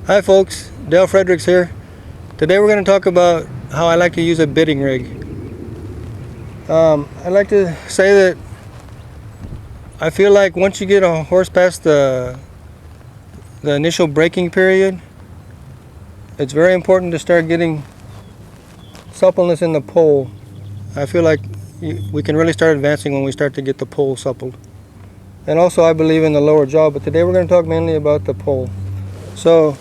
Hi folks, Dale Fredricks here. Today we're going to talk about how I like to use a bitting rig. I like to say that I feel like once you get a horse past the initial braking period, it's very important to start getting suppleness in the pole. I feel like we can really start advancing when we start to get the pole suppled. And also I believe in the lower jaw, but today we're going to talk mainly about the pole. So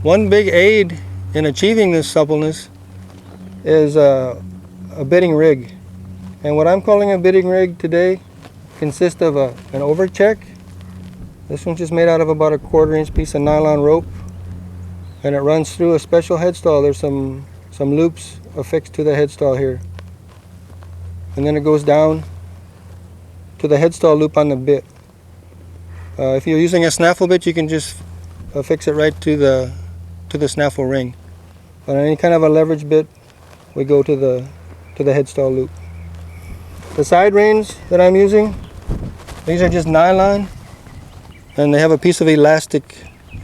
one big aid in achieving this suppleness is a bitting rig. And what I'm calling a bitting rig today consists of an overcheck. This one's just made out of about a 1/4 inch piece of nylon rope, and it runs through a special headstall. There's some loops affixed to the headstall here, and then it goes down to the headstall loop on the bit. If you're using a snaffle bit, you can just affix it right to the snaffle ring. But on any kind of a leverage bit, we go to the headstall loop. The side reins that I'm using, these are just nylon, and they have a piece of elastic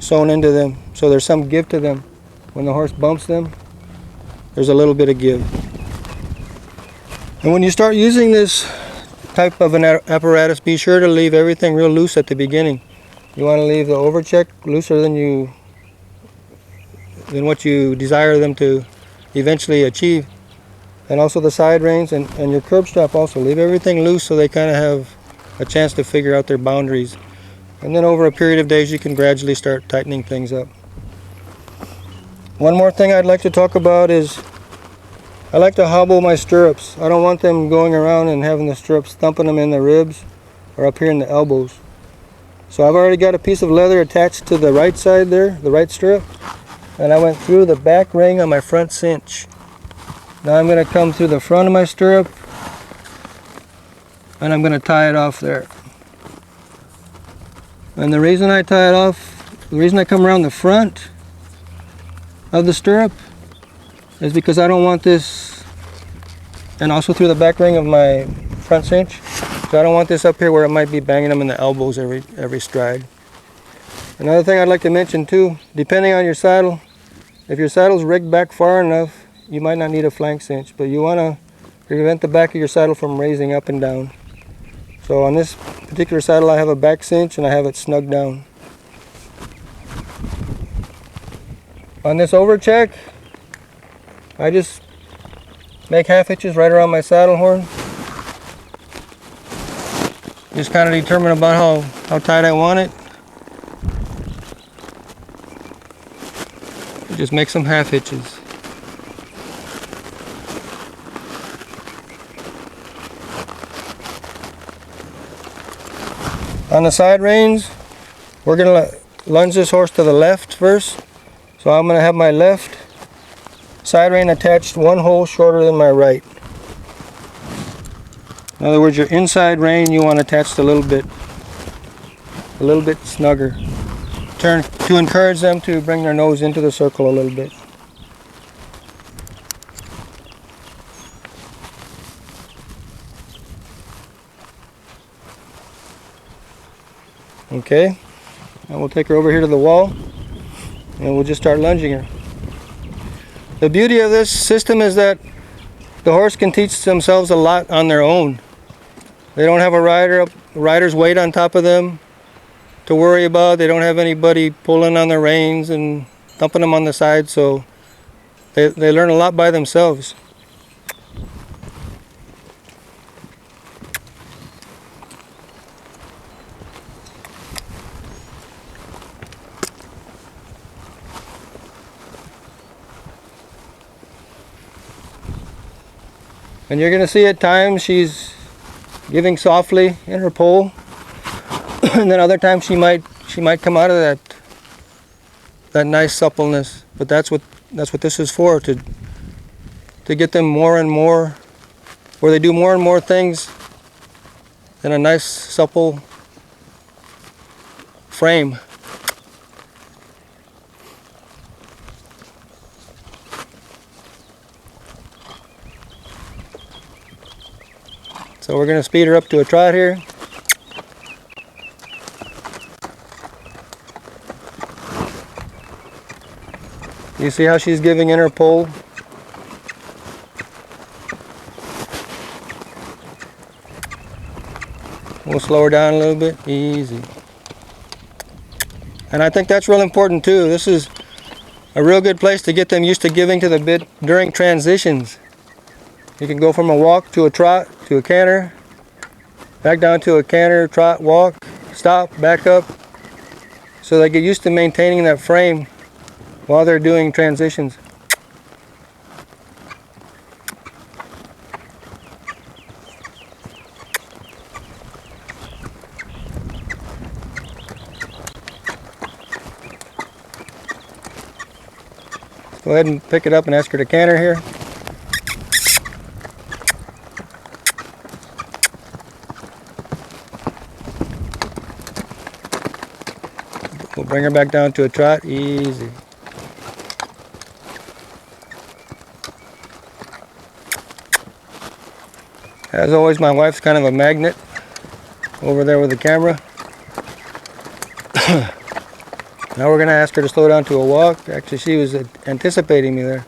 sewn into them, so there's some give to them. When the horse bumps them, there's a little bit of give. And when you start using this type of an apparatus, be sure to leave everything real loose at the beginning. You want to leave the overcheck looser than what you desire them to eventually achieve. And also the side reins and your curb strap also. Leave everything loose so they kind of have a chance to figure out their boundaries. And then over a period of days you can gradually start tightening things up. One more thing I'd like to talk about is I like to hobble my stirrups. I don't want them going around and having the stirrups thumping them in the ribs or up here in the elbows. So I've already got a piece of leather attached to the right side there, the right stirrup, and I went through the back ring on my front cinch. Now I'm going to come through the front of my stirrup and I'm going to tie it off there. And the reason I tie it off, the reason I come around the front of the stirrup is because I don't want this, and also through the back ring of my front cinch, so I don't want this up here where it might be banging them in the elbows every stride. Another thing I'd like to mention too, depending on your saddle, if your saddle's rigged back far enough, you might not need a flank cinch, but you want to prevent the back of your saddle from raising up and down. So on this particular saddle I have a back cinch and I have it snug down. On this overcheck, I just make half hitches right around my saddle horn. Just kind of determine about how tight I want it. Just make some half hitches. On the side reins, we're going to lunge this horse to the left first. So I'm going to have my left side rein attached one hole shorter than my right. In other words, your inside rein you want attached a little bit snugger. To encourage them to bring their nose into the circle a little bit. Okay, and we'll take her over here to the wall and we'll just start lunging her. The beauty of this system is that the horse can teach themselves a lot on their own. They don't have a rider's weight on top of them to worry about. They don't have anybody pulling on their reins and thumping them on the side, so they learn a lot by themselves. And you're going to see at times she's giving softly in her pole, and then other times she might come out of that nice suppleness. But that's what this is for, to get them more and more, where they do more and more things in a nice supple frame. So we're going to speed her up to a trot here. You see how she's giving in her pull? We'll slow her down a little bit. Easy. And I think that's real important too. This is a real good place to get them used to giving to the bit during transitions. You can go from a walk to a trot to a canter, back down to a canter, trot, walk, stop, back up. So they get used to maintaining that frame while they're doing transitions. Go ahead and pick it up and ask her to canter here. We'll bring her back down to a trot, easy. As always, my wife's kind of a magnet over there with the camera. Now we're going to ask her to slow down to a walk. Actually, she was anticipating me there.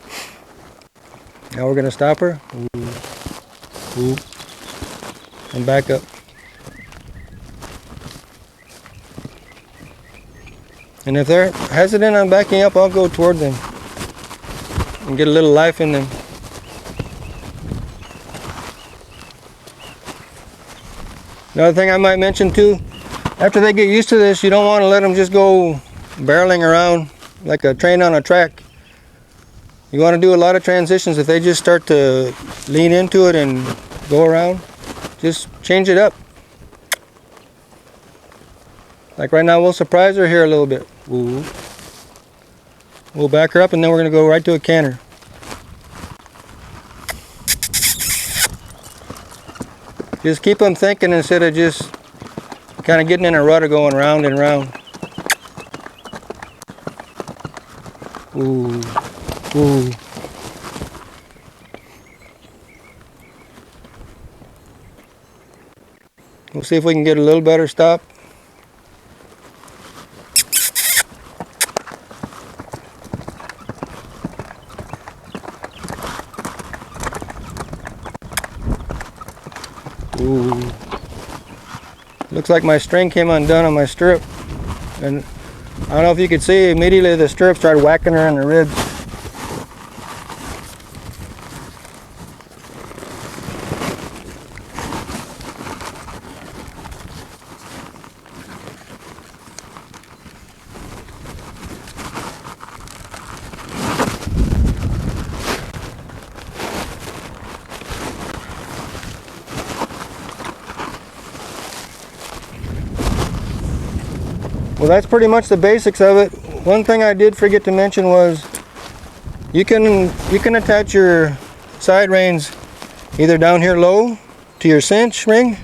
Now we're going to stop her. Ooh. Ooh. And back up. And if they're hesitant on backing up, I'll go toward them and get a little life in them. Another thing I might mention too, after they get used to this, you don't want to let them just go barreling around like a train on a track. You want to do a lot of transitions. If they just start to lean into it and go around, just change it up. Like right now, we'll surprise her here a little bit. Ooh. We'll back her up and then we're going to go right to a canter. Just keep them thinking instead of just kind of getting in a rut of going round and round. Ooh. Ooh. We'll see if we can get a little better stop. Ooh. Looks like my string came undone on my stirrup. And I don't know if you could see, immediately the stirrup started whacking her in the ribs. Well, that's pretty much the basics of it. One thing I did forget to mention was you can attach your side reins either down here low to your cinch ring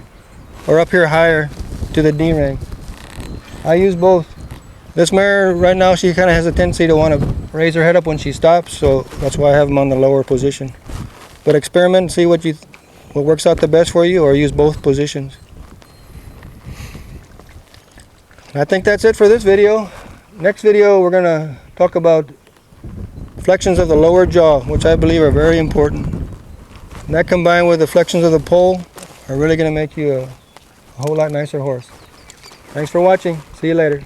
or up here higher to the D ring. I use both. This mare right now, she kind of has a tendency to want to raise her head up when she stops, so that's why I have them on the lower position. But experiment and see what works out the best for you, or use both positions. I think that's it for this video. Next video we're going to talk about flexions of the lower jaw, which I believe are very important. And that combined with the flexions of the poll are really going to make you a whole lot nicer horse. Thanks for watching. See you later.